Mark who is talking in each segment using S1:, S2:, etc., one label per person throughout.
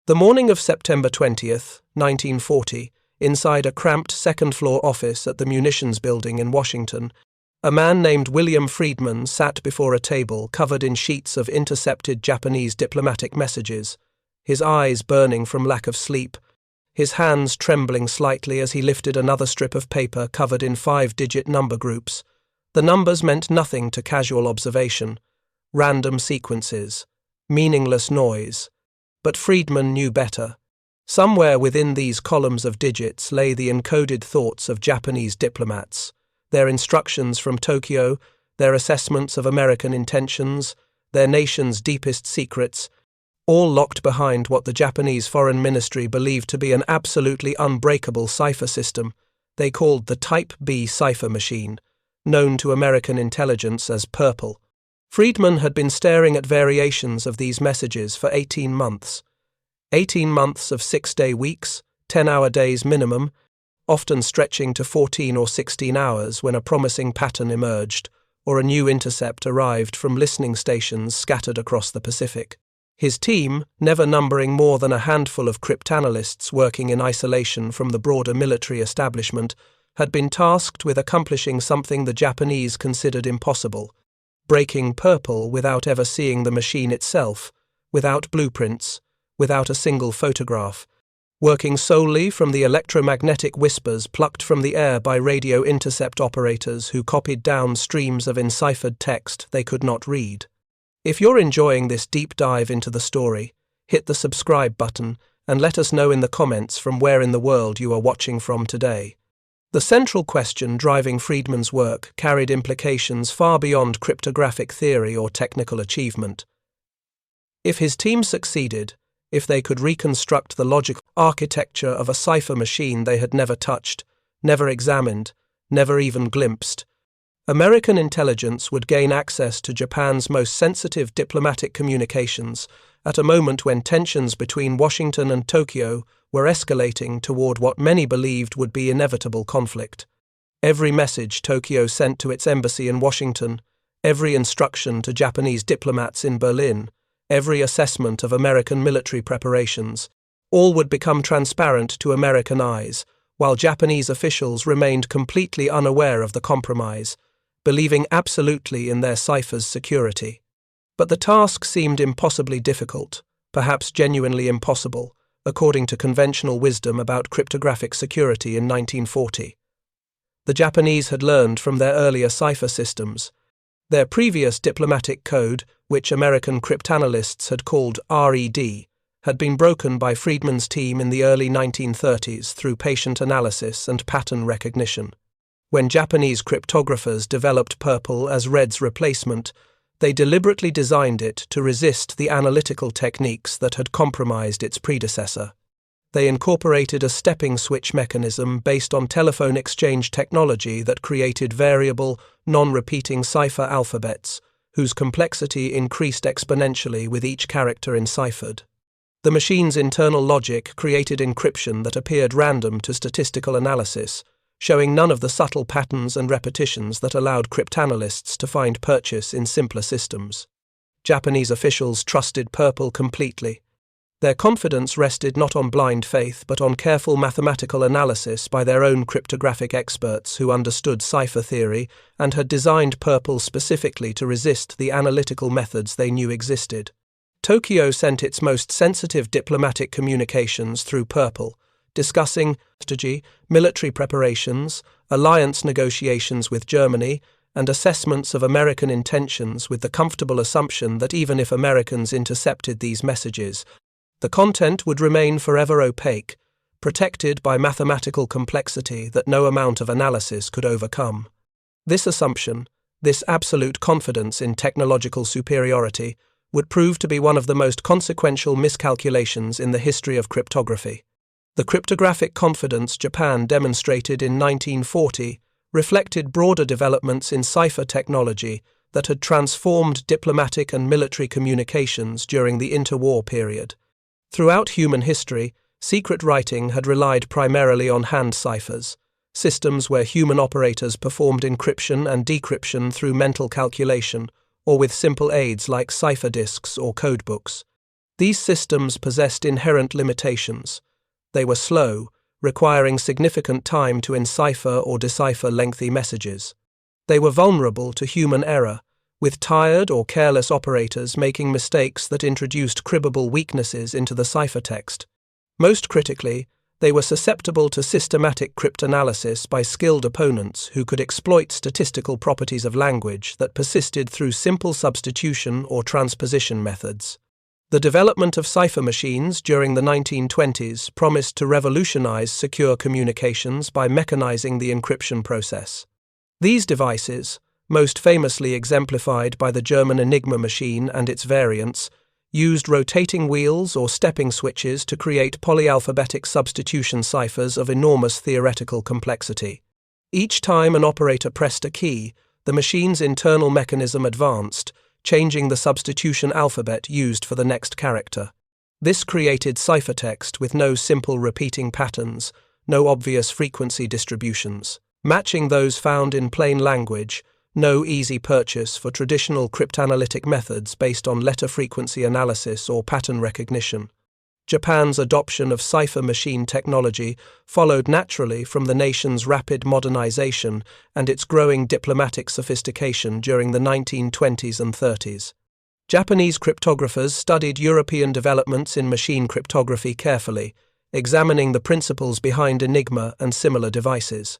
S1: The morning of September 20th, 1940, inside a cramped second-floor office at the Munitions Building in Washington, a man named William Friedman sat before a table covered in sheets of intercepted Japanese diplomatic messages, his eyes burning from lack of sleep, his hands trembling slightly as he lifted another strip of paper covered in 5-digit number groups. The numbers meant nothing to casual observation, random sequences, meaningless noise. But Friedman knew better. Somewhere within these columns of digits lay the encoded thoughts of Japanese diplomats, their instructions from Tokyo, their assessments of American intentions, their nation's deepest secrets, all locked behind what the Japanese Foreign Ministry believed to be an absolutely unbreakable cipher system they called the Type B Cipher Machine, known to American intelligence as Purple. Friedman had been staring at variations of these messages for 18 months. 18 months of 6-day weeks, 10-hour days minimum, often stretching to 14 or 16 hours when a promising pattern emerged or a new intercept arrived from listening stations scattered across the Pacific. His team, never numbering more than a handful of cryptanalysts working in isolation from the broader military establishment, had been tasked with accomplishing something the Japanese considered impossible: breaking Purple without ever seeing the machine itself, without blueprints, without a single photograph, working solely from the electromagnetic whispers plucked from the air by radio intercept operators who copied down streams of enciphered text they could not read. If you're enjoying this deep dive into the story, hit the subscribe button and let us know in the comments from where in the world you are watching from today. The central question driving Friedman's work carried implications far beyond cryptographic theory or technical achievement. If his team succeeded, if they could reconstruct the logical architecture of a cipher machine they had never touched, never examined, never even glimpsed, American intelligence would gain access to Japan's most sensitive diplomatic communications at a moment when tensions between Washington and Tokyo were escalating toward what many believed would be inevitable conflict. Every message Tokyo sent to its embassy in Washington, every instruction to Japanese diplomats in Berlin, every assessment of American military preparations, all would become transparent to American eyes, while Japanese officials remained completely unaware of the compromise, believing absolutely in their cipher's security. But the task seemed impossibly difficult, perhaps genuinely impossible, according to conventional wisdom about cryptographic security in 1940. The Japanese had learned from their earlier cipher systems. Their previous diplomatic code, which American cryptanalysts had called RED, had been broken by Friedman's team in the early 1930s through patient analysis and pattern recognition. When Japanese cryptographers developed Purple as RED's replacement, they deliberately designed it to resist the analytical techniques that had compromised its predecessor. They incorporated a stepping switch mechanism based on telephone exchange technology that created variable, non-repeating cipher alphabets, whose complexity increased exponentially with each character enciphered. The machine's internal logic created encryption that appeared random to statistical analysis, showing none of the subtle patterns and repetitions that allowed cryptanalysts to find purchase in simpler systems. Japanese officials trusted Purple completely. Their confidence rested not on blind faith but on careful mathematical analysis by their own cryptographic experts who understood cipher theory and had designed Purple specifically to resist the analytical methods they knew existed. Tokyo sent its most sensitive diplomatic communications through Purple, discussing strategy, military preparations, alliance negotiations with Germany, and assessments of American intentions with the comfortable assumption that even if Americans intercepted these messages, the content would remain forever opaque, protected by mathematical complexity that no amount of analysis could overcome. This assumption, this absolute confidence in technological superiority, would prove to be one of the most consequential miscalculations in the history of cryptography. The cryptographic confidence Japan demonstrated in 1940 reflected broader developments in cipher technology that had transformed diplomatic and military communications during the interwar period. Throughout human history, secret writing had relied primarily on hand ciphers, systems where human operators performed encryption and decryption through mental calculation or with simple aids like cipher disks or codebooks. These systems possessed inherent limitations. They were slow, requiring significant time to encipher or decipher lengthy messages. They were vulnerable to human error, with tired or careless operators making mistakes that introduced cribbable weaknesses into the ciphertext. Most critically, they were susceptible to systematic cryptanalysis by skilled opponents who could exploit statistical properties of language that persisted through simple substitution or transposition methods. The development of cipher machines during the 1920s promised to revolutionize secure communications by mechanizing the encryption process. These devices, most famously exemplified by the German Enigma machine and its variants, used rotating wheels or stepping switches to create polyalphabetic substitution ciphers of enormous theoretical complexity. Each time an operator pressed a key, the machine's internal mechanism advanced, changing the substitution alphabet used for the next character. This created ciphertext with no simple repeating patterns, no obvious frequency distributions, matching those found in plain language, no easy purchase for traditional cryptanalytic methods based on letter frequency analysis or pattern recognition. Japan's adoption of cipher machine technology followed naturally from the nation's rapid modernization and its growing diplomatic sophistication during the 1920s and 30s. Japanese cryptographers studied European developments in machine cryptography carefully, examining the principles behind Enigma and similar devices.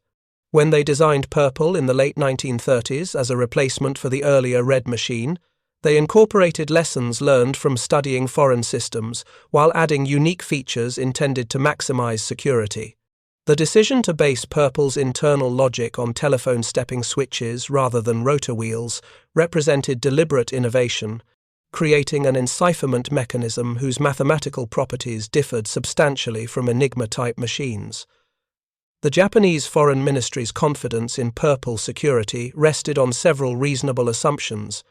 S1: When they designed Purple in the late 1930s as a replacement for the earlier Red machine, they incorporated lessons learned from studying foreign systems while adding unique features intended to maximize security. The decision to base Purple's internal logic on telephone stepping switches rather than rotor wheels represented deliberate innovation, creating an encipherment mechanism whose mathematical properties differed substantially from Enigma-type machines. The Japanese Foreign Ministry's confidence in Purple security rested on several reasonable assumptions.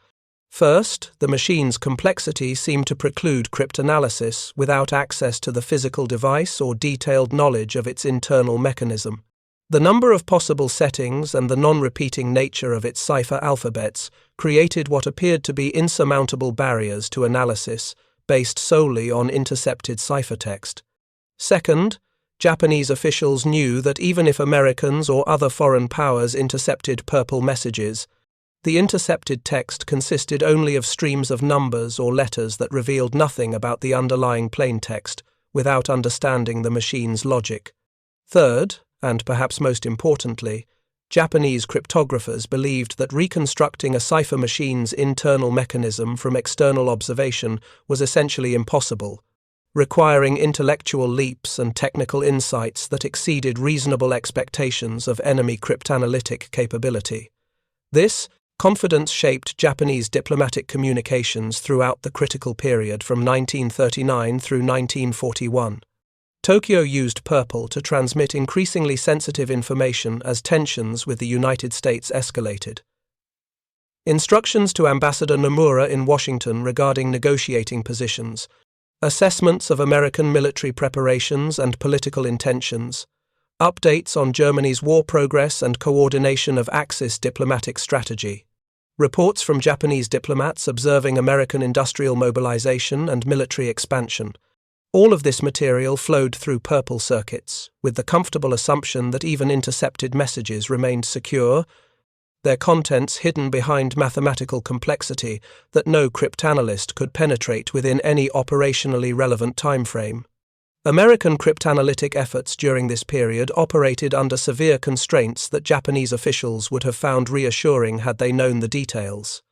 S1: First, the machine's complexity seemed to preclude cryptanalysis without access to the physical device or detailed knowledge of its internal mechanism. The number of possible settings and the non-repeating nature of its cipher alphabets created what appeared to be insurmountable barriers to analysis based solely on intercepted ciphertext. Second, Japanese officials knew that even if Americans or other foreign powers intercepted Purple messages, the intercepted text consisted only of streams of numbers or letters that revealed nothing about the underlying plaintext without understanding the machine's logic. Third, and perhaps most importantly, Japanese cryptographers believed that reconstructing a cipher machine's internal mechanism from external observation was essentially impossible, requiring intellectual leaps and technical insights that exceeded reasonable expectations of enemy cryptanalytic capability. This confidence shaped Japanese diplomatic communications throughout the critical period from 1939 through 1941. Tokyo used Purple to transmit increasingly sensitive information as tensions with the United States escalated. Instructions to Ambassador Nomura in Washington regarding negotiating positions, assessments of American military preparations and political intentions, updates on Germany's war progress and coordination of Axis diplomatic strategy, reports from Japanese diplomats observing American industrial mobilization and military expansion. All of this material flowed through Purple circuits, with the comfortable assumption that even intercepted messages remained secure, their contents hidden behind mathematical complexity that no cryptanalyst could penetrate within any operationally relevant timeframe. American cryptanalytic efforts during this period operated under severe constraints that Japanese officials would have found reassuring had they known the details.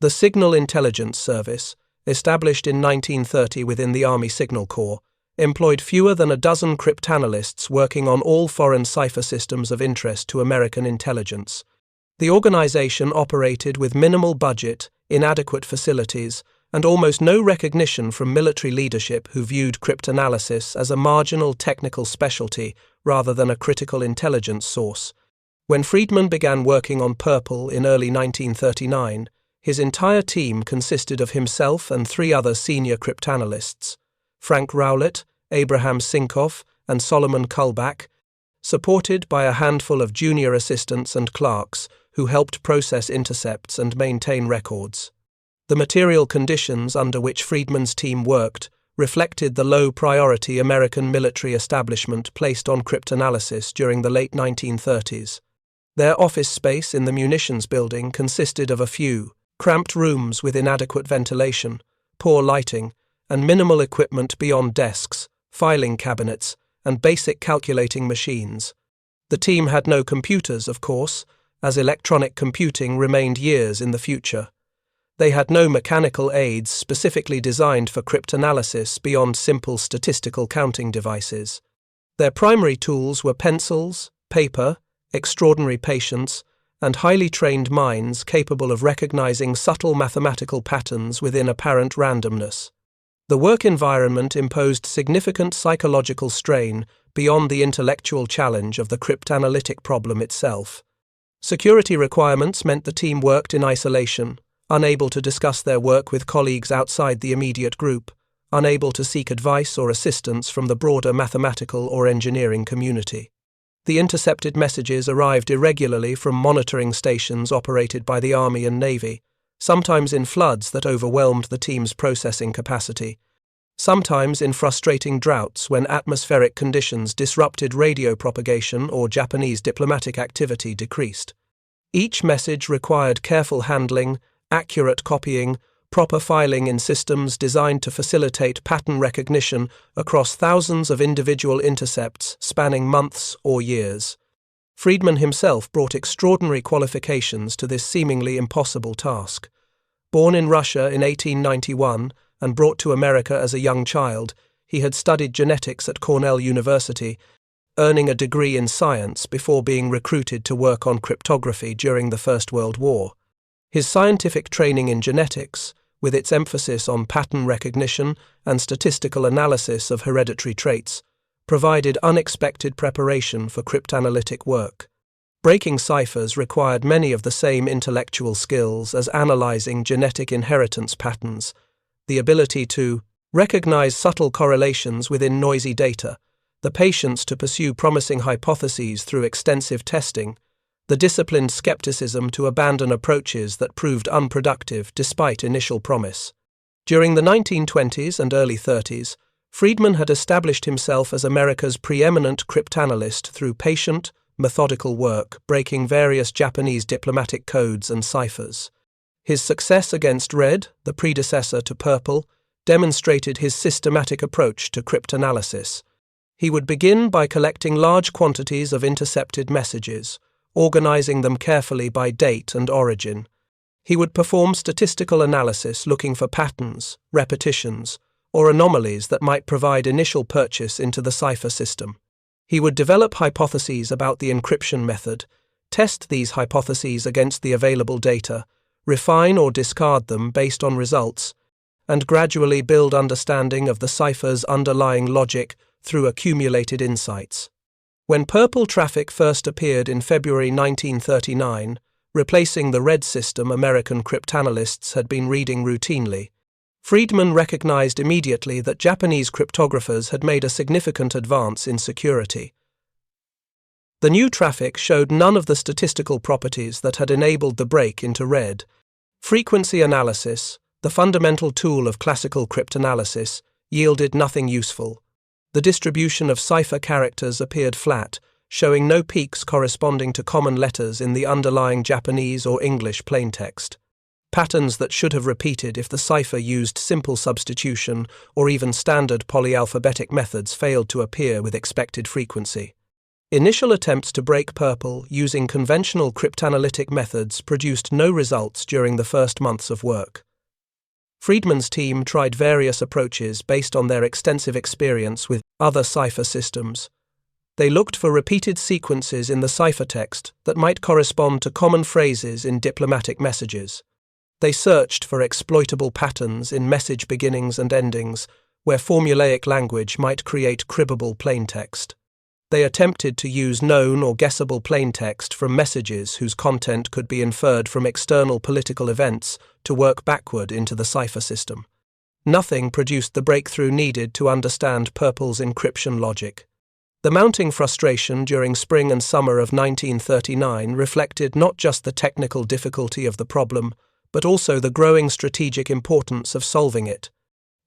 S1: The Signal Intelligence Service, established in 1930 within the Army Signal Corps, employed fewer than a dozen cryptanalysts working on all foreign cipher systems of interest to American intelligence. The organization operated with minimal budget, inadequate facilities, and almost no recognition from military leadership who viewed cryptanalysis as a marginal technical specialty rather than a critical intelligence source. When Friedman began working on Purple in early 1939, his entire team consisted of himself and 3 other senior cryptanalysts, Frank Rowlett, Abraham Sinkoff, and Solomon Kullback, supported by a handful of junior assistants and clerks who helped process intercepts and maintain records. The material conditions under which Friedman's team worked reflected the low priority American military establishment placed on cryptanalysis during the late 1930s. Their office space in the munitions building consisted of a few cramped rooms with inadequate ventilation, poor lighting, and minimal equipment beyond desks, filing cabinets, and basic calculating machines. The team had no computers, of course, as electronic computing remained years in the future. They had no mechanical aids specifically designed for cryptanalysis beyond simple statistical counting devices. Their primary tools were pencils, paper, extraordinary patience, and highly trained minds capable of recognizing subtle mathematical patterns within apparent randomness. The work environment imposed significant psychological strain beyond the intellectual challenge of the cryptanalytic problem itself. Security requirements meant the team worked in isolation, unable to discuss their work with colleagues outside the immediate group, unable to seek advice or assistance from the broader mathematical or engineering community. The intercepted messages arrived irregularly from monitoring stations operated by the Army and Navy, sometimes in floods that overwhelmed the team's processing capacity, sometimes in frustrating droughts when atmospheric conditions disrupted radio propagation or Japanese diplomatic activity decreased. Each message required careful handling, accurate copying, proper filing in systems designed to facilitate pattern recognition across thousands of individual intercepts spanning months or years. Friedman himself brought extraordinary qualifications to this seemingly impossible task. Born in Russia in 1891 and brought to America as a young child, he had studied genetics at Cornell University, earning a degree in science before being recruited to work on cryptography during the First World War. His scientific training in genetics, with its emphasis on pattern recognition and statistical analysis of hereditary traits, provided unexpected preparation for cryptanalytic work. Breaking ciphers required many of the same intellectual skills as analyzing genetic inheritance patterns, the ability to recognize subtle correlations within noisy data, the patience to pursue promising hypotheses through extensive testing, the disciplined skepticism to abandon approaches that proved unproductive despite initial promise. During the 1920s and early 30s, Friedman had established himself as America's preeminent cryptanalyst through patient, methodical work, breaking various Japanese diplomatic codes and ciphers. His success against red, the predecessor to purple, demonstrated his systematic approach to cryptanalysis. He would begin by collecting large quantities of intercepted messages, organizing them carefully by date and origin. He would perform statistical analysis looking for patterns, repetitions, or anomalies that might provide initial purchase into the cipher system. He would develop hypotheses about the encryption method, test these hypotheses against the available data, refine or discard them based on results, and gradually build understanding of the cipher's underlying logic through accumulated insights. When purple traffic first appeared in February 1939, replacing the red system American cryptanalysts had been reading routinely, Friedman recognized immediately that Japanese cryptographers had made a significant advance in security. The new traffic showed none of the statistical properties that had enabled the break into red. Frequency analysis, the fundamental tool of classical cryptanalysis, yielded nothing useful. The distribution of cipher characters appeared flat, showing no peaks corresponding to common letters in the underlying Japanese or English plaintext. Patterns that should have repeated if the cipher used simple substitution or even standard polyalphabetic methods failed to appear with expected frequency. Initial attempts to break purple using conventional cryptanalytic methods produced no results during the first months of work. Friedman's team tried various approaches based on their extensive experience with other cipher systems. They looked for repeated sequences in the ciphertext that might correspond to common phrases in diplomatic messages. They searched for exploitable patterns in message beginnings and endings, where formulaic language might create cribbable plaintext. They attempted to use known or guessable plaintext from messages whose content could be inferred from external political events to work backward into the cipher system. Nothing produced the breakthrough needed to understand purple's encryption logic. The mounting frustration during spring and summer of 1939 reflected not just the technical difficulty of the problem, but also the growing strategic importance of solving it.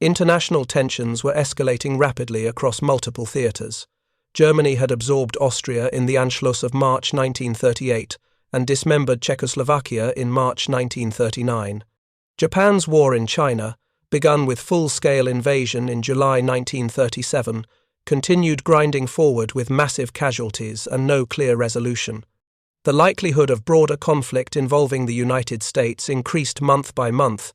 S1: International tensions were escalating rapidly across multiple theatres. Germany had absorbed Austria in the Anschluss of March 1938 and dismembered Czechoslovakia in March 1939. Japan's war in China, begun with full-scale invasion in July 1937, continued grinding forward with massive casualties and no clear resolution. The likelihood of broader conflict involving the United States increased month by month,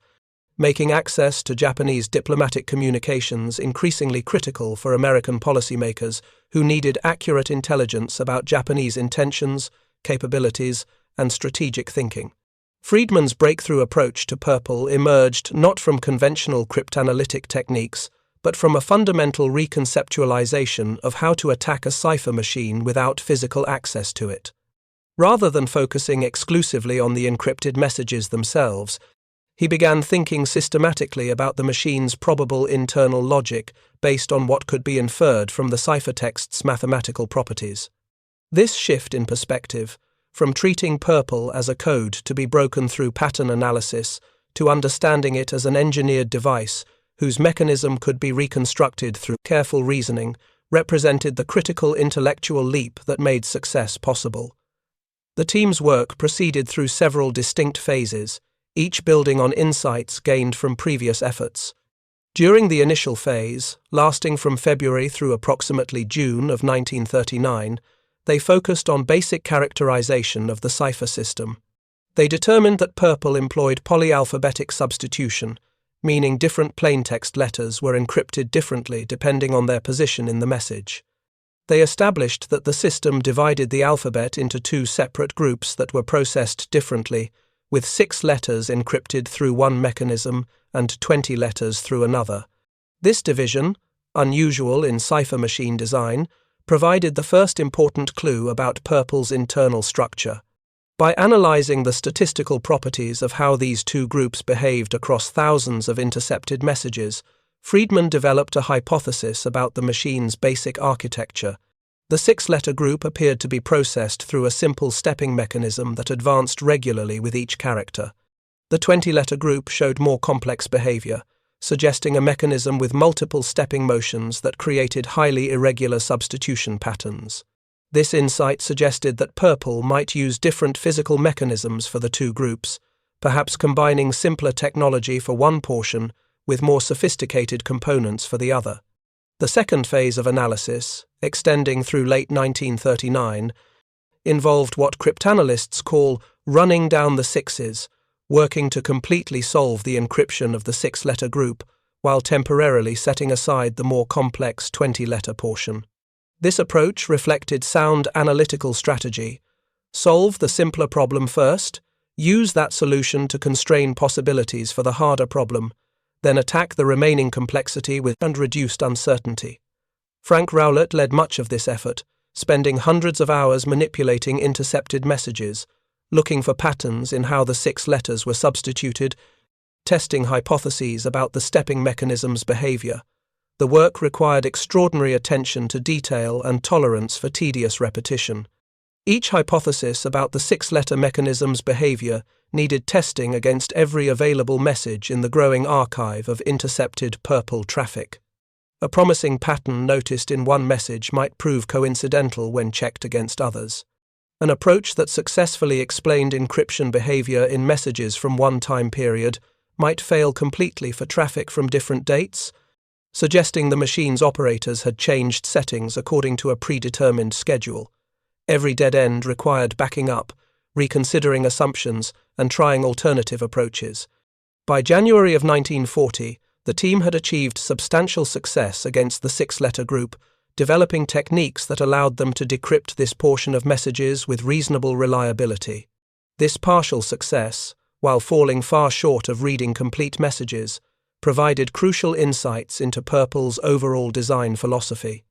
S1: making access to Japanese diplomatic communications increasingly critical for American policymakers who needed accurate intelligence about Japanese intentions, capabilities, and strategic thinking. Friedman's breakthrough approach to purple emerged not from conventional cryptanalytic techniques, but from a fundamental reconceptualization of how to attack a cipher machine without physical access to it. Rather than focusing exclusively on the encrypted messages themselves, he began thinking systematically about the machine's probable internal logic based on what could be inferred from the ciphertext's mathematical properties. This shift in perspective, from treating purple as a code to be broken through pattern analysis to understanding it as an engineered device whose mechanism could be reconstructed through careful reasoning, represented the critical intellectual leap that made success possible. The team's work proceeded through several distinct phases, each building on insights gained from previous efforts. During the initial phase, lasting from February through approximately June of 1939, they focused on basic characterization of the cipher system. They determined that purple employed polyalphabetic substitution, meaning different plaintext letters were encrypted differently depending on their position in the message. They established that the system divided the alphabet into two separate groups that were processed differently, with 6 letters encrypted through one mechanism and 20 letters through another. This division, unusual in cipher machine design, provided the first important clue about purple's internal structure. By analyzing the statistical properties of how these two groups behaved across thousands of intercepted messages, Friedman developed a hypothesis about the machine's basic architecture. The 6-letter group appeared to be processed through a simple stepping mechanism that advanced regularly with each character. The 20-letter group showed more complex behavior, suggesting a mechanism with multiple stepping motions that created highly irregular substitution patterns. This insight suggested that purple might use different physical mechanisms for the two groups, perhaps combining simpler technology for one portion with more sophisticated components for the other. The second phase of analysis, extending through late 1939, involved what cryptanalysts call running down the sixes, working to completely solve the encryption of the 6-letter group while temporarily setting aside the more complex 20-letter portion. This approach reflected sound analytical strategy. Solve the simpler problem first, use that solution to constrain possibilities for the harder problem, then attack the remaining complexity with reduced uncertainty. Frank Rowlett led much of this effort, spending hundreds of hours manipulating intercepted messages, looking for patterns in how the 6 letters were substituted, testing hypotheses about the stepping mechanism's behavior. The work required extraordinary attention to detail and tolerance for tedious repetition. Each hypothesis about the 6-letter mechanism's behavior needed testing against every available message in the growing archive of intercepted purple traffic. A promising pattern noticed in one message might prove coincidental when checked against others. An approach that successfully explained encryption behavior in messages from one time period might fail completely for traffic from different dates, suggesting the machine's operators had changed settings according to a predetermined schedule. Every dead end required backing up, reconsidering assumptions, and trying alternative approaches. By January of 1940, the team had achieved substantial success against the 6-letter group, developing techniques that allowed them to decrypt this portion of messages with reasonable reliability. This partial success, while falling far short of reading complete messages, provided crucial insights into purple's overall design philosophy.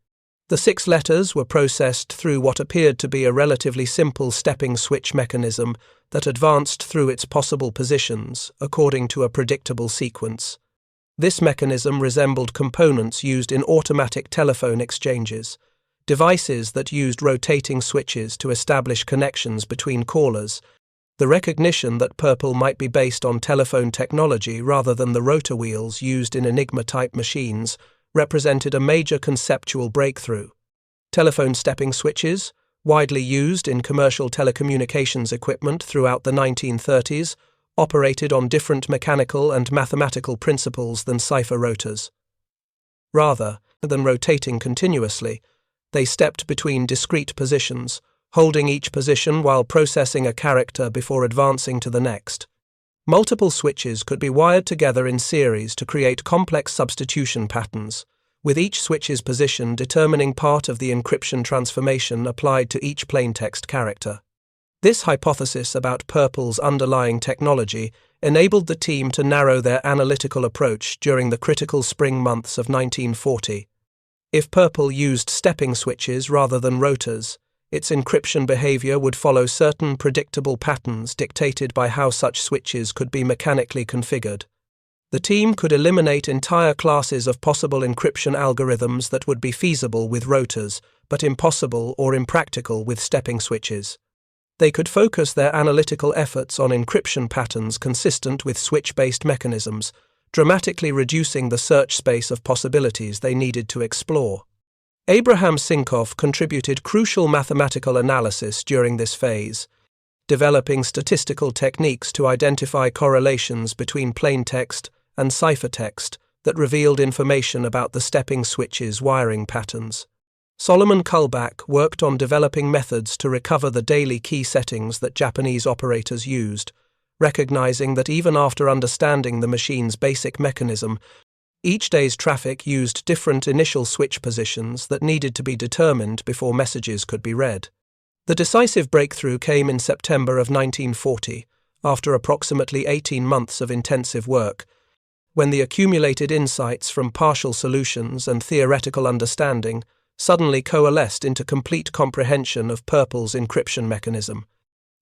S1: The 6 letters were processed through what appeared to be a relatively simple stepping switch mechanism that advanced through its possible positions according to a predictable sequence. This mechanism resembled components used in automatic telephone exchanges, devices that used rotating switches to establish connections between callers. The recognition that purple might be based on telephone technology rather than the rotor wheels used in Enigma-type machines represented a major conceptual breakthrough. Telephone stepping switches, widely used in commercial telecommunications equipment throughout the 1930s, operated on different mechanical and mathematical principles than cipher rotors. Rather than rotating continuously, they stepped between discrete positions, holding each position while processing a character before advancing to the next. Multiple switches could be wired together in series to create complex substitution patterns, with each switch's position determining part of the encryption transformation applied to each plaintext character. This hypothesis about purple's underlying technology enabled the team to narrow their analytical approach during the critical spring months of 1940. If purple used stepping switches rather than rotors, its encryption behavior would follow certain predictable patterns dictated by how such switches could be mechanically configured. The team could eliminate entire classes of possible encryption algorithms that would be feasible with rotors, but impossible or impractical with stepping switches. They could focus their analytical efforts on encryption patterns consistent with switch-based mechanisms, dramatically reducing the search space of possibilities they needed to explore. Abraham Sinkoff contributed crucial mathematical analysis during this phase, developing statistical techniques to identify correlations between plaintext and ciphertext that revealed information about the stepping switch's wiring patterns. Solomon Kullback worked on developing methods to recover the daily key settings that Japanese operators used, recognizing that even after understanding the machine's basic mechanism, each day's traffic used different initial switch positions that needed to be determined before messages could be read. The decisive breakthrough came in September of 1940, after approximately 18 months of intensive work, when the accumulated insights from partial solutions and theoretical understanding suddenly coalesced into complete comprehension of purple's encryption mechanism.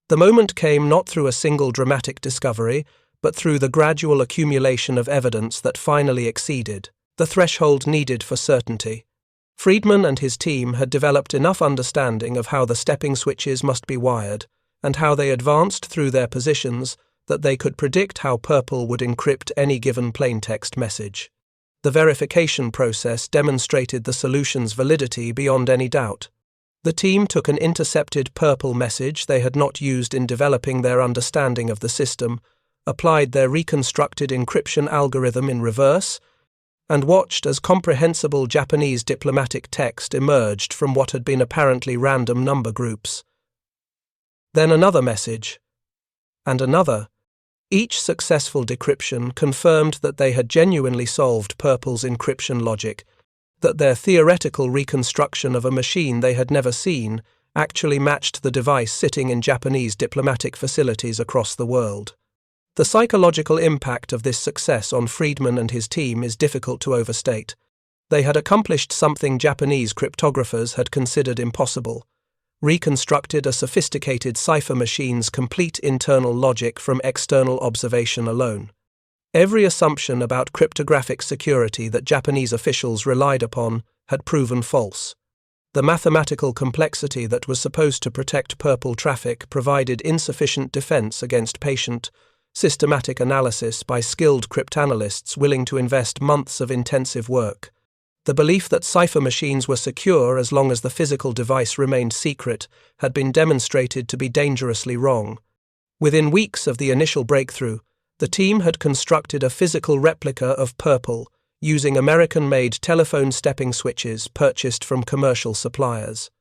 S1: The moment came not through a single dramatic discovery, but through the gradual accumulation of evidence that finally exceeded the threshold needed for certainty. Friedman and his team had developed enough understanding of how the stepping switches must be wired, and how they advanced through their positions, that they could predict how purple would encrypt any given plaintext message. The verification process demonstrated the solution's validity beyond any doubt. The team took an intercepted purple message they had not used in developing their understanding of the system, applied their reconstructed encryption algorithm in reverse, and watched as comprehensible Japanese diplomatic text emerged from what had been apparently random number groups. Then another message, and another. Each successful decryption confirmed that they had genuinely solved purple's encryption logic, that their theoretical reconstruction of a machine they had never seen actually matched the device sitting in Japanese diplomatic facilities across the world. The psychological impact of this success on Friedman and his team is difficult to overstate. They had accomplished something Japanese cryptographers had considered impossible: reconstructed a sophisticated cipher machine's complete internal logic from external observation alone. Every assumption about cryptographic security that Japanese officials relied upon had proven false. The mathematical complexity that was supposed to protect purple traffic provided insufficient defense against patient, systematic analysis by skilled cryptanalysts willing to invest months of intensive work. The belief that cipher machines were secure as long as the physical device remained secret had been demonstrated to be dangerously wrong. Within weeks of the initial breakthrough, the team had constructed a physical replica of purple using American-made telephone stepping switches purchased from commercial suppliers.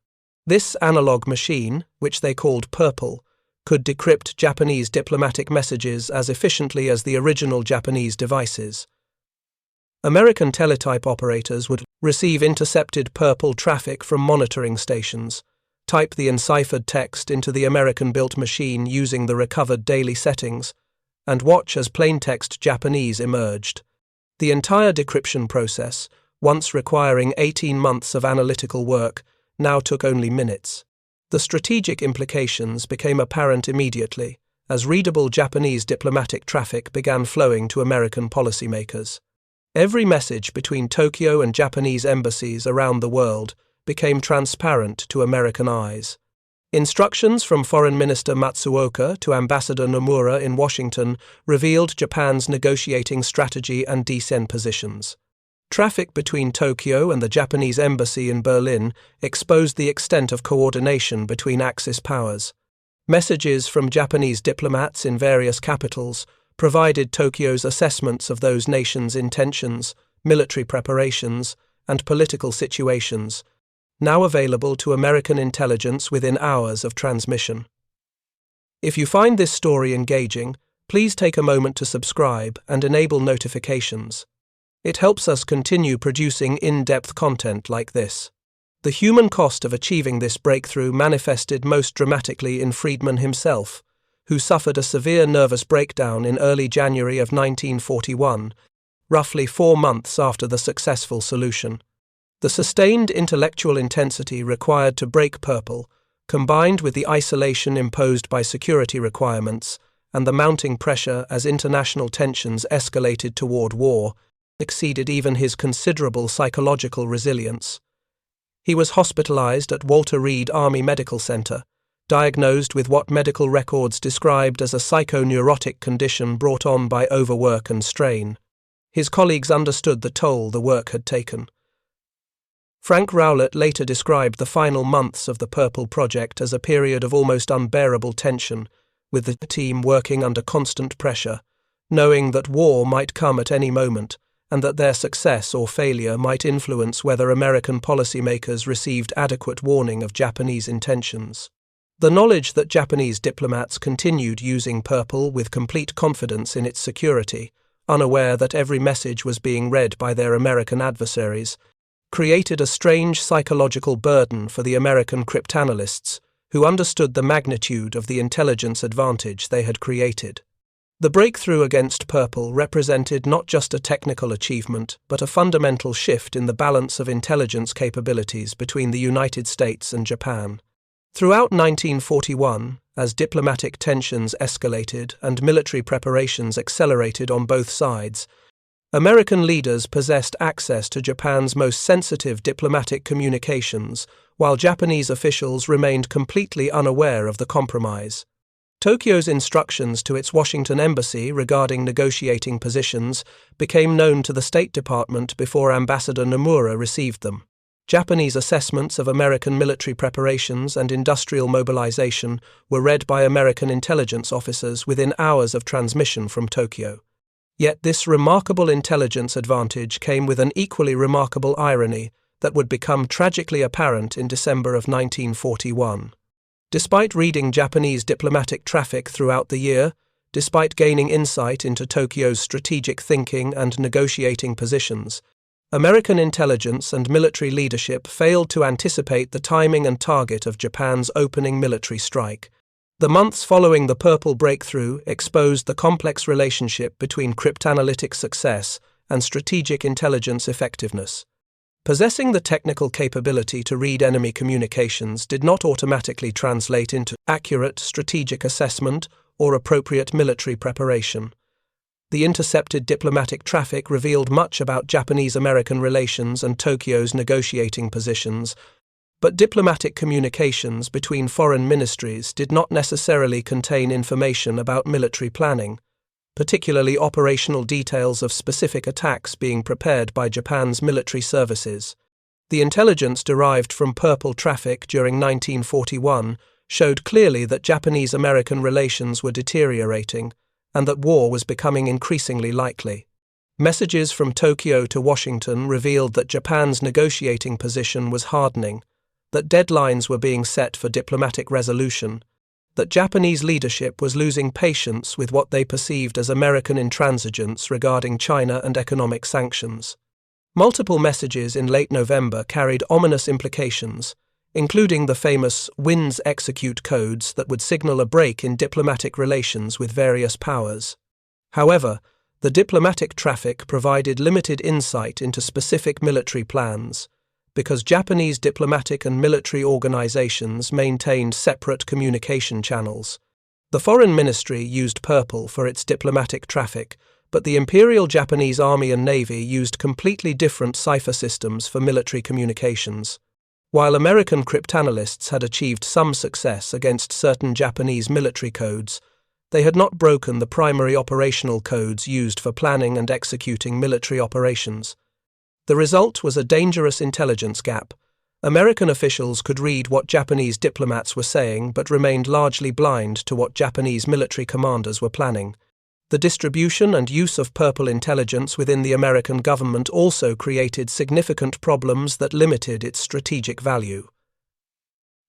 S1: This analog machine, which they called Purple, could decrypt Japanese diplomatic messages as efficiently as the original Japanese devices. American teletype operators would receive intercepted purple traffic from monitoring stations, type the enciphered text into the American-built machine using the recovered daily settings, and watch as plaintext Japanese emerged. The entire decryption process, once requiring 18 months of analytical work, now took only minutes. The strategic implications became apparent immediately, as readable Japanese diplomatic traffic began flowing to American policymakers. Every message between Tokyo and Japanese embassies around the world became transparent to American eyes. Instructions from Foreign Minister Matsuoka to Ambassador Nomura in Washington revealed Japan's negotiating strategy and DCEN positions. Traffic between Tokyo and the Japanese embassy in Berlin exposed the extent of coordination between Axis powers. Messages from Japanese diplomats in various capitals provided Tokyo's assessments of those nations' intentions, military preparations, and political situations, now available to American intelligence within hours of transmission. If you find this story engaging, please take a moment to subscribe and enable notifications. It helps us continue producing in-depth content like this. The human cost of achieving this breakthrough manifested most dramatically in Friedman himself, who suffered a severe nervous breakdown in early January of 1941, roughly 4 months after the successful solution. The sustained intellectual intensity required to break purple, combined with the isolation imposed by security requirements and the mounting pressure as international tensions escalated toward war, exceeded even his considerable psychological resilience. He was hospitalized at Walter Reed Army Medical Center, diagnosed with what medical records described as a psychoneurotic condition brought on by overwork and strain. His colleagues understood the toll the work had taken. Frank Rowlett later described the final months of the Purple Project as a period of almost unbearable tension, with the team working under constant pressure, knowing that war might come at any moment, and that their success or failure might influence whether American policymakers received adequate warning of Japanese intentions. The knowledge that Japanese diplomats continued using Purple with complete confidence in its security, unaware that every message was being read by their American adversaries, created a strange psychological burden for the American cryptanalysts, who understood the magnitude of the intelligence advantage they had created. The breakthrough against Purple represented not just a technical achievement, but a fundamental shift in the balance of intelligence capabilities between the United States and Japan. Throughout 1941, as diplomatic tensions escalated and military preparations accelerated on both sides, American leaders possessed access to Japan's most sensitive diplomatic communications, while Japanese officials remained completely unaware of the compromise. Tokyo's instructions to its Washington embassy regarding negotiating positions became known to the State Department before Ambassador Nomura received them. Japanese assessments of American military preparations and industrial mobilization were read by American intelligence officers within hours of transmission from Tokyo. Yet this remarkable intelligence advantage came with an equally remarkable irony that would become tragically apparent in December of 1941. Despite reading Japanese diplomatic traffic throughout the year, despite gaining insight into Tokyo's strategic thinking and negotiating positions, American intelligence and military leadership failed to anticipate the timing and target of Japan's opening military strike. The months following the Purple breakthrough exposed the complex relationship between cryptanalytic success and strategic intelligence effectiveness. Possessing the technical capability to read enemy communications did not automatically translate into accurate strategic assessment or appropriate military preparation. The intercepted diplomatic traffic revealed much about Japanese-American relations and Tokyo's negotiating positions, but diplomatic communications between foreign ministries did not necessarily contain information about military planning, particularly operational details of specific attacks being prepared by Japan's military services. The intelligence derived from Purple traffic during 1941 showed clearly that Japanese-American relations were deteriorating and that war was becoming increasingly likely. Messages from Tokyo to Washington revealed that Japan's negotiating position was hardening, that deadlines were being set for diplomatic resolution, that Japanese leadership was losing patience with what they perceived as American intransigence regarding China and economic sanctions. Multiple messages in late November carried ominous implications, including the famous Winds Execute codes that would signal a break in diplomatic relations with various powers. However, the diplomatic traffic provided limited insight into specific military plans, because Japanese diplomatic and military organizations maintained separate communication channels. The Foreign Ministry used Purple for its diplomatic traffic, but the Imperial Japanese Army and Navy used completely different cipher systems for military communications. While American cryptanalysts had achieved some success against certain Japanese military codes, they had not broken the primary operational codes used for planning and executing military operations. The result was a dangerous intelligence gap. American officials could read what Japanese diplomats were saying but remained largely blind to what Japanese military commanders were planning. The distribution and use of purple intelligence within the American government also created significant problems that limited its strategic value.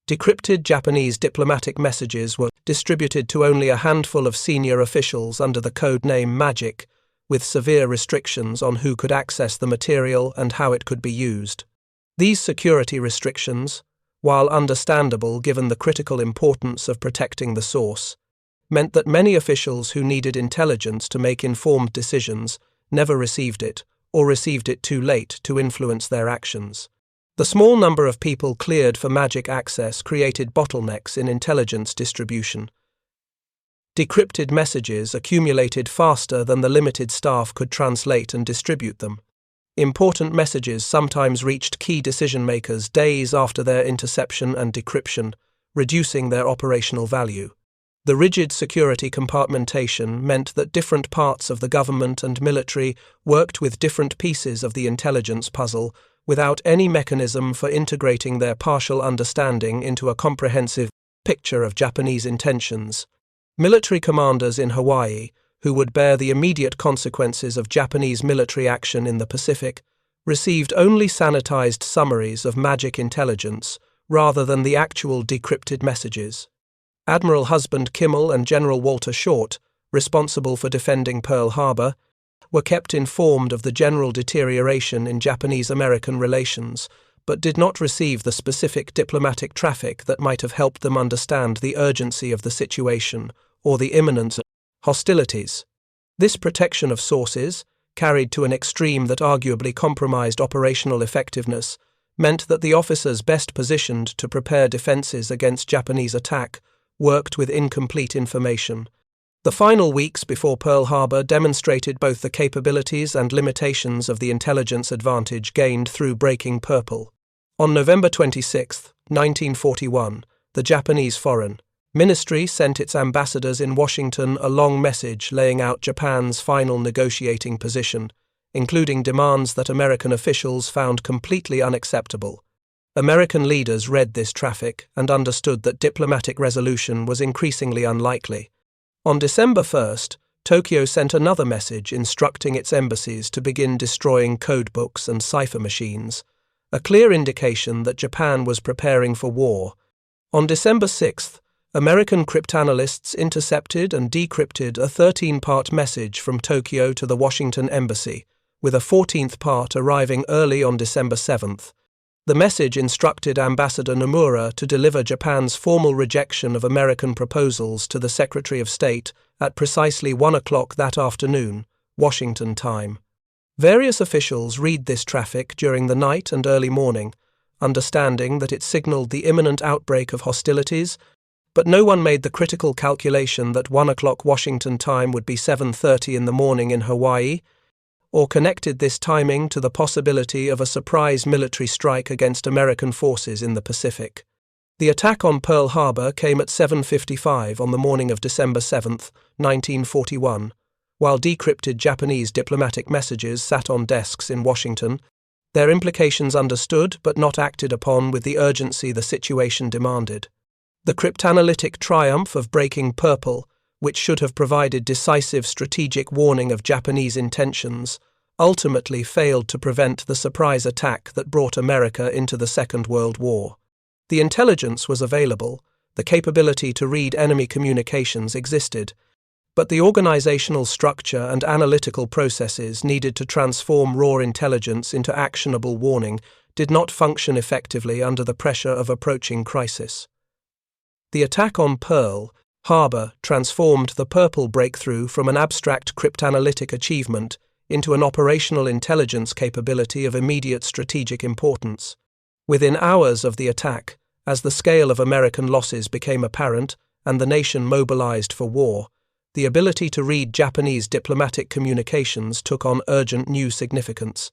S1: Decrypted Japanese diplomatic messages were distributed to only a handful of senior officials under the code name Magic, with severe restrictions on who could access the material and how it could be used. These security restrictions, while understandable given the critical importance of protecting the source, meant that many officials who needed intelligence to make informed decisions never received it, or received it too late to influence their actions. The small number of people cleared for Magic access created bottlenecks in intelligence distribution. Decrypted messages accumulated faster than the limited staff could translate and distribute them. Important messages sometimes reached key decision-makers days after their interception and decryption, reducing their operational value. The rigid security compartmentation meant that different parts of the government and military worked with different pieces of the intelligence puzzle without any mechanism for integrating their partial understanding into a comprehensive picture of Japanese intentions. Military commanders in Hawaii, who would bear the immediate consequences of Japanese military action in the Pacific, received only sanitized summaries of Magic intelligence rather than the actual decrypted messages. Admiral Husband Kimmel and General Walter Short, responsible for defending Pearl Harbor, were kept informed of the general deterioration in Japanese-American relations, but did not receive the specific diplomatic traffic that might have helped them understand the urgency of the situation or the imminence of hostilities. This protection of sources, carried to an extreme that arguably compromised operational effectiveness, meant that the officers best positioned to prepare defenses against Japanese attack worked with incomplete information. The final weeks before Pearl Harbor demonstrated both the capabilities and limitations of the intelligence advantage gained through breaking purple. On November 26, 1941, the Japanese Foreign Ministry sent its ambassadors in Washington a long message laying out Japan's final negotiating position, including demands that American officials found completely unacceptable. American leaders read this traffic and understood that diplomatic resolution was increasingly unlikely. On December 1st, Tokyo sent another message instructing its embassies to begin destroying codebooks and cipher machines, a clear indication that Japan was preparing for war. On December 6th, American cryptanalysts intercepted and decrypted a 13-part message from Tokyo to the Washington embassy, with a 14th part arriving early on December 7th. The message instructed Ambassador Nomura to deliver Japan's formal rejection of American proposals to the Secretary of State at precisely 1 o'clock that afternoon, Washington time. Various officials read this traffic during the night and early morning, understanding that it signaled the imminent outbreak of hostilities, but no one made the critical calculation that 1 o'clock Washington time would be 7:30 in the morning in Hawaii, or connected this timing to the possibility of a surprise military strike against American forces in the Pacific. The attack on Pearl Harbor came at 7:55 on the morning of December 7, 1941, while decrypted Japanese diplomatic messages sat on desks in Washington, their implications understood but not acted upon with the urgency the situation demanded. The cryptanalytic triumph of breaking purple, which should have provided decisive strategic warning of Japanese intentions, ultimately failed to prevent the surprise attack that brought America into the Second World War. The intelligence was available, the capability to read enemy communications existed, but the organizational structure and analytical processes needed to transform raw intelligence into actionable warning did not function effectively under the pressure of approaching crisis. The attack on Pearl Harbor transformed the purple breakthrough from an abstract cryptanalytic achievement into an operational intelligence capability of immediate strategic importance. Within hours of the attack, as the scale of American losses became apparent and the nation mobilized for war, the ability to read Japanese diplomatic communications took on urgent new significance.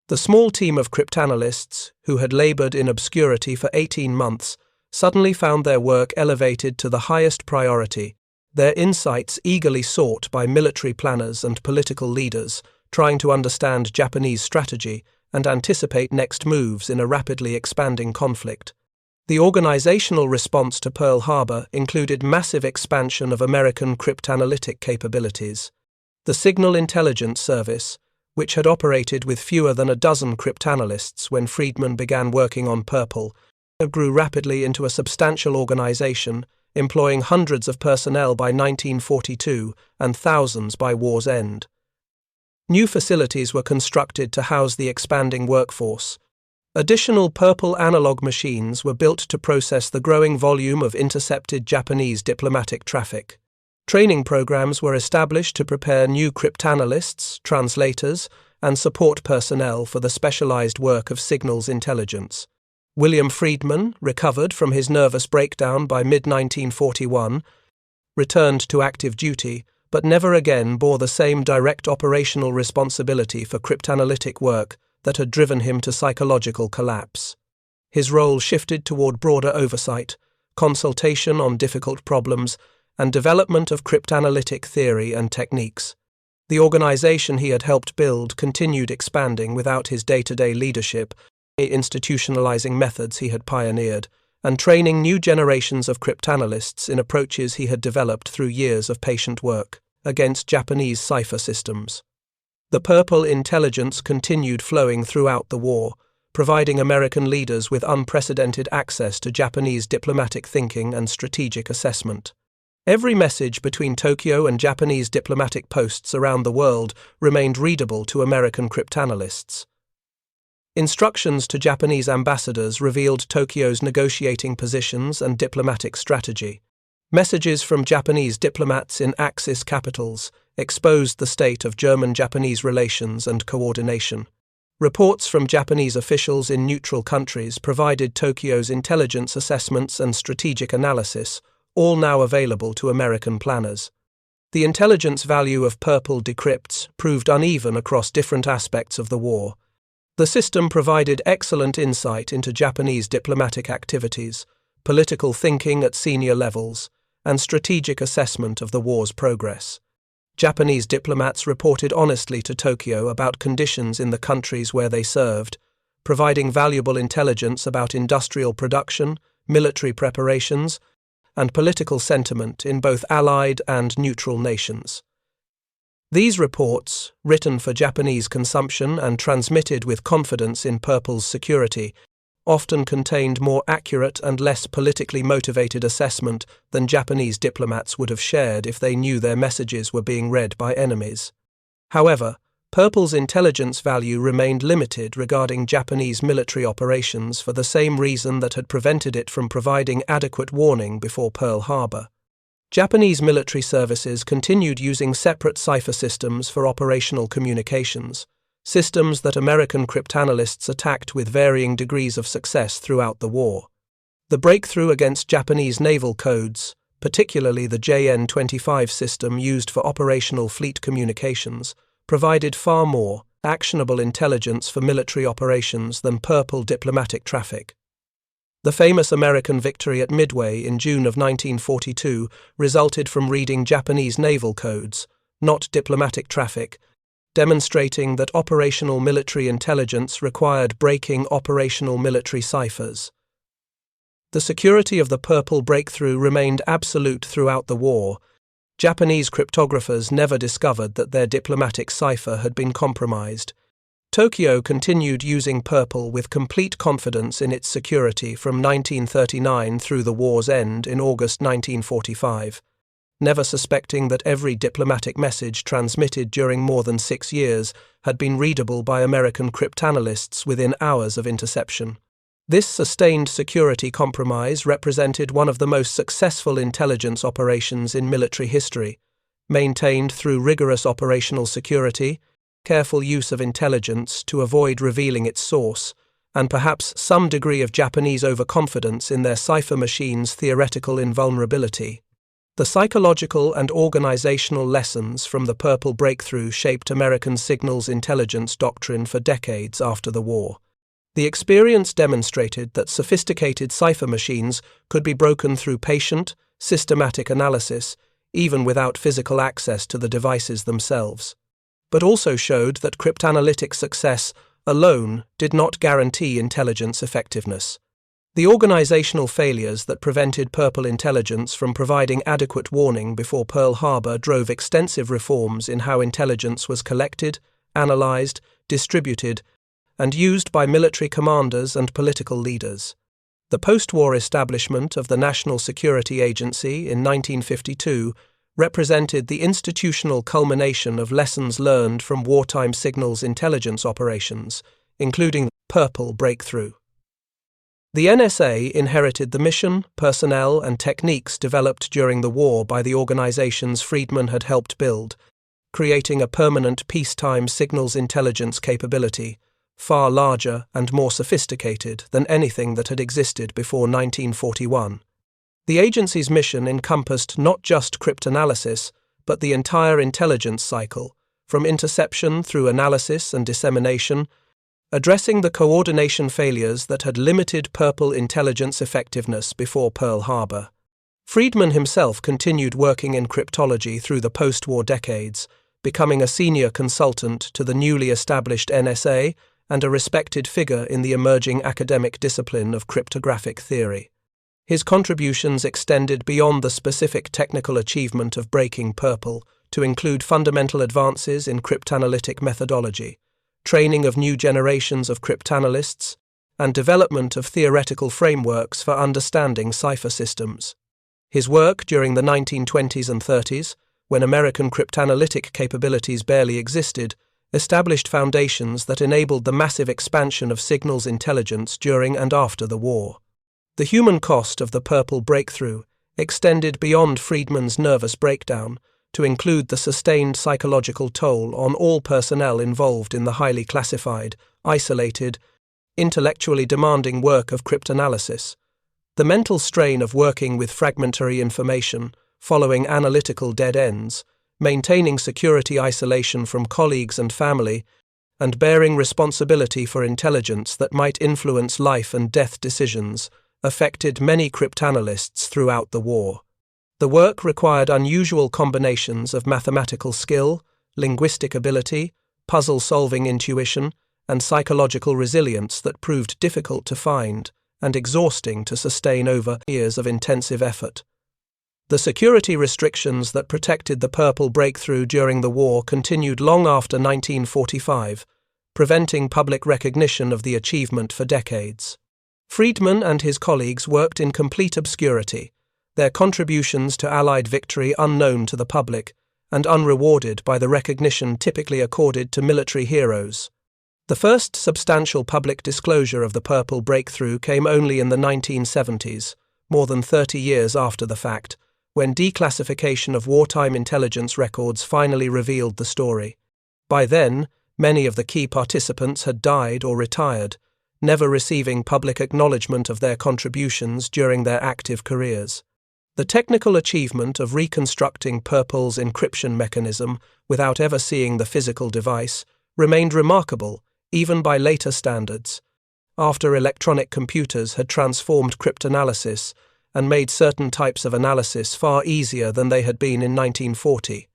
S1: The small team of cryptanalysts, who had labored in obscurity for 18 months, suddenly found their work elevated to the highest priority, their insights eagerly sought by military planners and political leaders, trying to understand Japanese strategy and anticipate next moves in a rapidly expanding conflict. The organizational response to Pearl Harbor included massive expansion of American cryptanalytic capabilities. The Signal Intelligence Service, which had operated with fewer than a dozen cryptanalysts when Friedman began working on Purple, grew rapidly into a substantial organization, employing hundreds of personnel by 1942 and thousands by war's end. New facilities were constructed to house the expanding workforce. Additional Purple analog machines were built to process the growing volume of intercepted Japanese diplomatic traffic. Training programs were established to prepare new cryptanalysts, translators, and support personnel for the specialized work of signals intelligence. William Friedman, recovered from his nervous breakdown by mid-1941, returned to active duty, but never again bore the same direct operational responsibility for cryptanalytic work that had driven him to psychological collapse. His role shifted toward broader oversight, consultation on difficult problems, and development of cryptanalytic theory and techniques. The organization he had helped build continued expanding without his day-to-day leadership, institutionalizing methods he had pioneered, and training new generations of cryptanalysts in approaches he had developed through years of patient work against Japanese cipher systems. The Purple intelligence continued flowing throughout the war, providing American leaders with unprecedented access to Japanese diplomatic thinking and strategic assessment. Every message between Tokyo and Japanese diplomatic posts around the world remained readable to American cryptanalysts. Instructions to Japanese ambassadors revealed Tokyo's negotiating positions and diplomatic strategy. Messages from Japanese diplomats in Axis capitals exposed the state of German-Japanese relations and coordination. Reports from Japanese officials in neutral countries provided Tokyo's intelligence assessments and strategic analysis, all now available to American planners. The intelligence value of Purple decrypts proved uneven across different aspects of the war. The system provided excellent insight into Japanese diplomatic activities, political thinking at senior levels, and strategic assessment of the war's progress. Japanese diplomats reported honestly to Tokyo about conditions in the countries where they served, providing valuable intelligence about industrial production, military preparations, and political sentiment in both allied and neutral nations. These reports, written for Japanese consumption and transmitted with confidence in Purple's security, often contained more accurate and less politically motivated assessment than Japanese diplomats would have shared if they knew their messages were being read by enemies. However, Purple's intelligence value remained limited regarding Japanese military operations for the same reason that had prevented it from providing adequate warning before Pearl Harbor. Japanese military services continued using separate cipher systems for operational communications, systems that American cryptanalysts attacked with varying degrees of success throughout the war. The breakthrough against Japanese naval codes, particularly the JN-25 system used for operational fleet communications, provided far more actionable intelligence for military operations than Purple diplomatic traffic. The famous American victory at Midway in June of 1942 resulted from reading Japanese naval codes, not diplomatic traffic, demonstrating that operational military intelligence required breaking operational military ciphers. The security of the Purple breakthrough remained absolute throughout the war. Japanese cryptographers never discovered that their diplomatic cipher had been compromised. Tokyo continued using Purple with complete confidence in its security from 1939 through the war's end in August 1945, never suspecting that every diplomatic message transmitted during more than 6 years had been readable by American cryptanalysts within hours of interception. This sustained security compromise represented one of the most successful intelligence operations in military history, maintained through rigorous operational security, careful use of intelligence to avoid revealing its source, and perhaps some degree of Japanese overconfidence in their cipher machine's theoretical invulnerability. The psychological and organizational lessons from the Purple Breakthrough shaped American signals intelligence doctrine for decades after the war. The experience demonstrated that sophisticated cipher machines could be broken through patient, systematic analysis, even without physical access to the devices themselves, but also showed that cryptanalytic success alone did not guarantee intelligence effectiveness. The organizational failures that prevented Purple Intelligence from providing adequate warning before Pearl Harbor drove extensive reforms in how intelligence was collected, analyzed, distributed, and used by military commanders and political leaders. The post-war establishment of the National Security Agency in 1952 represented the institutional culmination of lessons learned from wartime signals intelligence operations, including the Purple Breakthrough. The NSA inherited the mission, personnel, and techniques developed during the war by the organizations Friedman had helped build, creating a permanent peacetime signals intelligence capability, far larger and more sophisticated than anything that had existed before 1941. The agency's mission encompassed not just cryptanalysis, but the entire intelligence cycle, from interception through analysis and dissemination, addressing the coordination failures that had limited Purple Intelligence effectiveness before Pearl Harbor. Friedman himself continued working in cryptology through the post-war decades, becoming a senior consultant to the newly established NSA and a respected figure in the emerging academic discipline of cryptographic theory. His contributions extended beyond the specific technical achievement of breaking Purple to include fundamental advances in cryptanalytic methodology, training of new generations of cryptanalysts, and development of theoretical frameworks for understanding cipher systems. His work during the 1920s and 30s, when American cryptanalytic capabilities barely existed, established foundations that enabled the massive expansion of signals intelligence during and after the war. The human cost of the Purple Breakthrough extended beyond Friedman's nervous breakdown to include the sustained psychological toll on all personnel involved in the highly classified, isolated, intellectually demanding work of cryptanalysis. The mental strain of working with fragmentary information, following analytical dead ends, maintaining security isolation from colleagues and family, and bearing responsibility for intelligence that might influence life and death decisions, affected many cryptanalysts throughout the war. The work required unusual combinations of mathematical skill, linguistic ability, puzzle-solving intuition, and psychological resilience that proved difficult to find and exhausting to sustain over years of intensive effort. The security restrictions that protected the Purple Breakthrough during the war continued long after 1945, preventing public recognition of the achievement for decades. Friedman and his colleagues worked in complete obscurity, their contributions to Allied victory unknown to the public and unrewarded by the recognition typically accorded to military heroes. The first substantial public disclosure of the Purple Breakthrough came only in the 1970s, more than 30 years after the fact, when declassification of wartime intelligence records finally revealed the story. By then, many of the key participants had died or retired, never receiving public acknowledgement of their contributions during their active careers. The technical achievement of reconstructing Purple's encryption mechanism without ever seeing the physical device remained remarkable, even by later standards, after electronic computers had transformed cryptanalysis and made certain types of analysis far easier than they had been in 1940.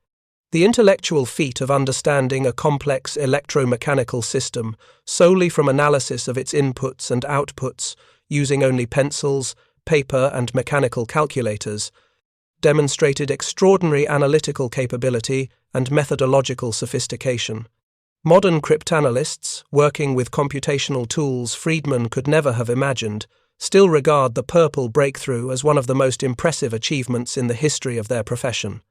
S1: The intellectual feat of understanding a complex electromechanical system solely from analysis of its inputs and outputs, using only pencils, paper, and mechanical calculators, demonstrated extraordinary analytical capability and methodological sophistication. Modern cryptanalysts, working with computational tools Friedman could never have imagined, still regard the Purple Breakthrough as one of the most impressive achievements in the history of their profession.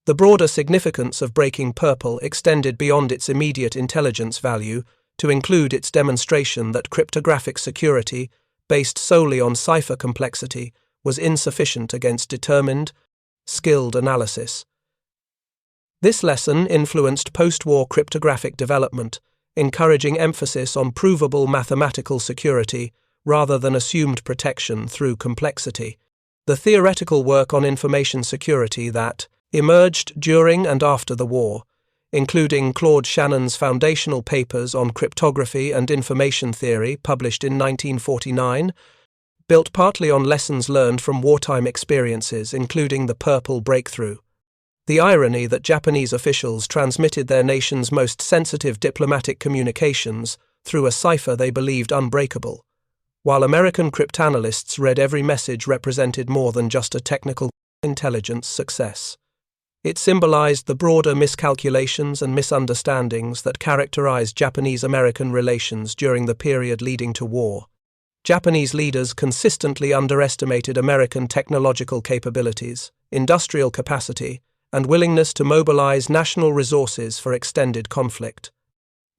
S1: The broader significance of breaking Purple extended beyond its immediate intelligence value to include its demonstration that cryptographic security, based solely on cipher complexity, was insufficient against determined, skilled analysis. This lesson influenced post-war cryptographic development, encouraging emphasis on provable mathematical security rather than assumed protection through complexity. The theoretical work on information security that emerged during and after the war, including Claude Shannon's foundational papers on cryptography and information theory published in 1949, built partly on lessons learned from wartime experiences, including the Purple Breakthrough. The irony that Japanese officials transmitted their nation's most sensitive diplomatic communications through a cipher they believed unbreakable, while American cryptanalysts read every message represented more than just a technical intelligence success. It symbolized the broader miscalculations and misunderstandings that characterized Japanese-American relations during the period leading to war. Japanese leaders consistently underestimated American technological capabilities, industrial capacity, and willingness to mobilize national resources for extended conflict.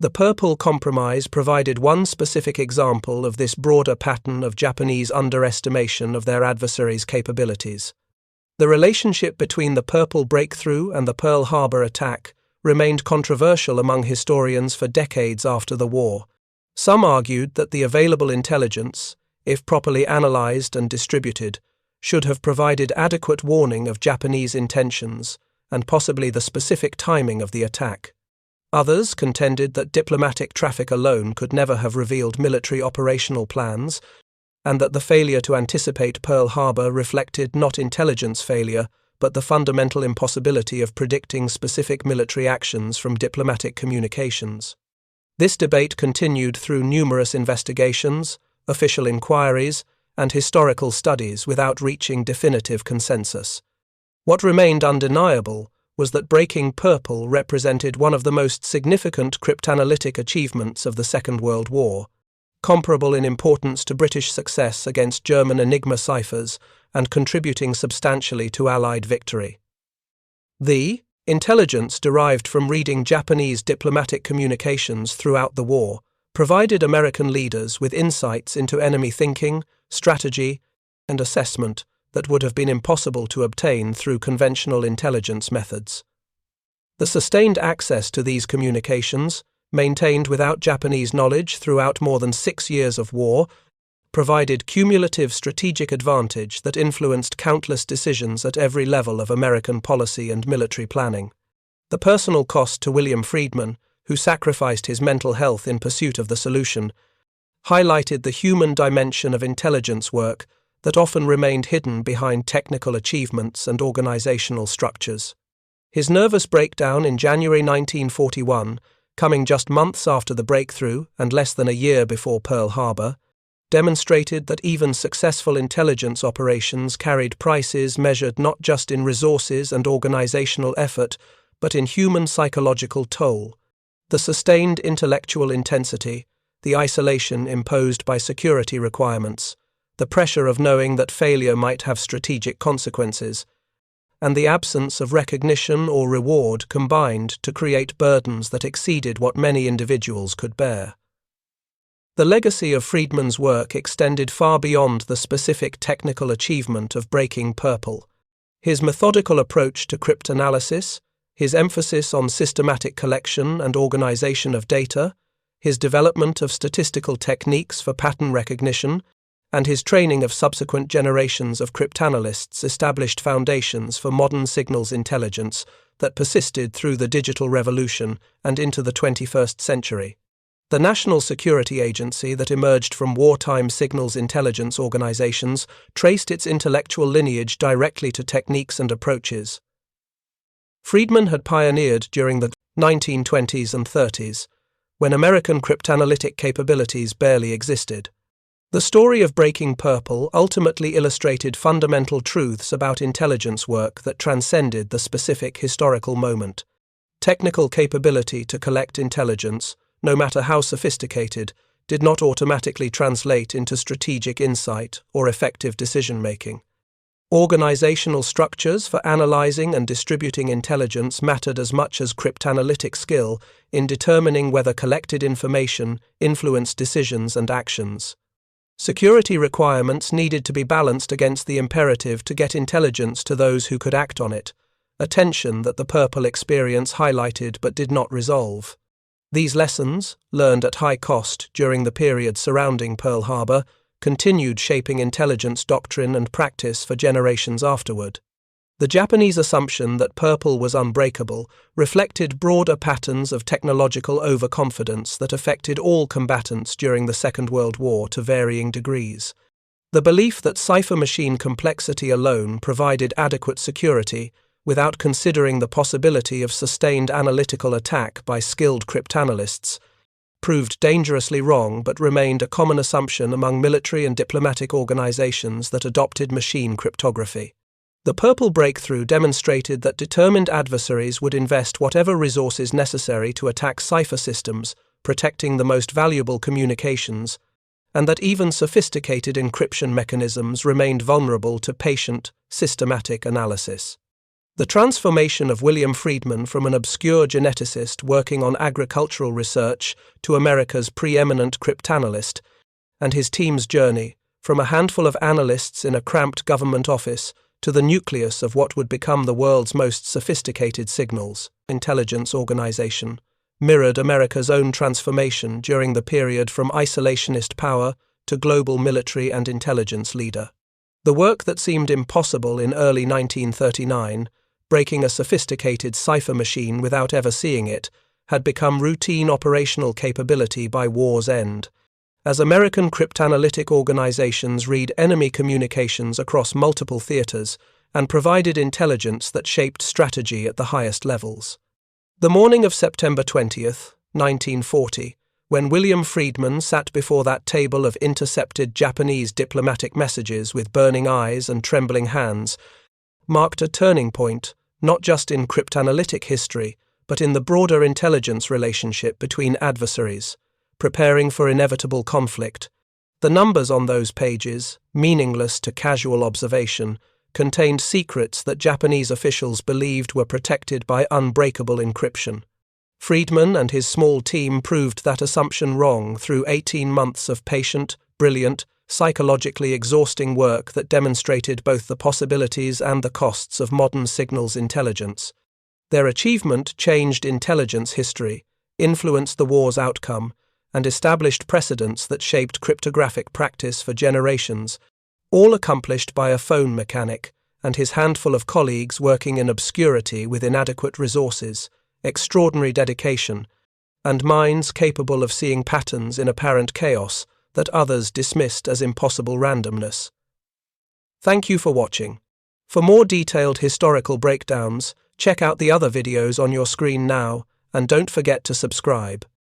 S1: The Purple Compromise provided one specific example of this broader pattern of Japanese underestimation of their adversaries' capabilities. The relationship between the Purple Breakthrough and the Pearl Harbor attack remained controversial among historians for decades after the war. Some argued that the available intelligence, if properly analyzed and distributed, should have provided adequate warning of Japanese intentions and possibly the specific timing of the attack. Others contended that diplomatic traffic alone could never have revealed military operational plans, and that the failure to anticipate Pearl Harbor reflected not intelligence failure, but the fundamental impossibility of predicting specific military actions from diplomatic communications. This debate continued through numerous investigations, official inquiries, and historical studies without reaching definitive consensus. What remained undeniable was that breaking Purple represented one of the most significant cryptanalytic achievements of the Second World War, comparable in importance to British success against German Enigma ciphers and contributing substantially to Allied victory. The intelligence derived from reading Japanese diplomatic communications throughout the war provided American leaders with insights into enemy thinking, strategy, and assessment that would have been impossible to obtain through conventional intelligence methods. The sustained access to these communications, maintained without Japanese knowledge throughout more than 6 years of war, provided cumulative strategic advantage that influenced countless decisions at every level of American policy and military planning. The personal cost to William Friedman, who sacrificed his mental health in pursuit of the solution, highlighted the human dimension of intelligence work that often remained hidden behind technical achievements and organizational structures. His nervous breakdown in January 1941, coming just months after the breakthrough and less than a year before Pearl Harbor, demonstrated that even successful intelligence operations carried prices measured not just in resources and organizational effort, but in human psychological toll. The sustained intellectual intensity, the isolation imposed by security requirements, the pressure of knowing that failure might have strategic consequences, and the absence of recognition or reward combined to create burdens that exceeded what many individuals could bear. The legacy of Friedman's work extended far beyond the specific technical achievement of breaking Purple. His methodical approach to cryptanalysis, his emphasis on systematic collection and organization of data, his development of statistical techniques for pattern recognition, and his training of subsequent generations of cryptanalysts established foundations for modern signals intelligence that persisted through the digital revolution and into the 21st century. The National Security Agency that emerged from wartime signals intelligence organizations traced its intellectual lineage directly to techniques and approaches Friedman had pioneered during the 1920s and 30s, when American cryptanalytic capabilities barely existed. The story of breaking Purple ultimately illustrated fundamental truths about intelligence work that transcended the specific historical moment. Technical capability to collect intelligence, no matter how sophisticated, did not automatically translate into strategic insight or effective decision-making. Organizational structures for analyzing and distributing intelligence mattered as much as cryptanalytic skill in determining whether collected information influenced decisions and actions. Security requirements needed to be balanced against the imperative to get intelligence to those who could act on it, a tension that the Purple experience highlighted but did not resolve. These lessons, learned at high cost during the period surrounding Pearl Harbor, continued shaping intelligence doctrine and practice for generations afterward. The Japanese assumption that purple was unbreakable reflected broader patterns of technological overconfidence that affected all combatants during the Second World War to varying degrees. The belief that cipher machine complexity alone provided adequate security, without considering the possibility of sustained analytical attack by skilled cryptanalysts, proved dangerously wrong but remained a common assumption among military and diplomatic organizations that adopted machine cryptography. The purple breakthrough demonstrated that determined adversaries would invest whatever resources necessary to attack cipher systems, protecting the most valuable communications, and that even sophisticated encryption mechanisms remained vulnerable to patient, systematic analysis. The transformation of William Friedman from an obscure geneticist working on agricultural research to America's preeminent cryptanalyst, and his team's journey from a handful of analysts in a cramped government office to the nucleus of what would become the world's most sophisticated signals intelligence organization, mirrored America's own transformation during the period from isolationist power to global military and intelligence leader. The work that seemed impossible in early 1939, breaking a sophisticated cipher machine without ever seeing it, had become routine operational capability by war's end. As American cryptanalytic organizations read enemy communications across multiple theaters and provided intelligence that shaped strategy at the highest levels. The morning of September 20th, 1940, when William Friedman sat before that table of intercepted Japanese diplomatic messages with burning eyes and trembling hands, marked a turning point, not just in cryptanalytic history, but in the broader intelligence relationship between adversaries, preparing for inevitable conflict. The numbers on those pages, meaningless to casual observation, contained secrets that Japanese officials believed were protected by unbreakable encryption. Friedman and his small team proved that assumption wrong through 18 months of patient, brilliant, psychologically exhausting work that demonstrated both the possibilities and the costs of modern signals intelligence. Their achievement changed intelligence history, influenced the war's outcome, and established precedents that shaped cryptographic practice for generations, all accomplished by a phone mechanic and his handful of colleagues working in obscurity with inadequate resources, extraordinary dedication, and minds capable of seeing patterns in apparent chaos that others dismissed as impossible randomness. Thank you for watching. For more detailed historical breakdowns, check out the other videos on your screen now, and don't forget to subscribe.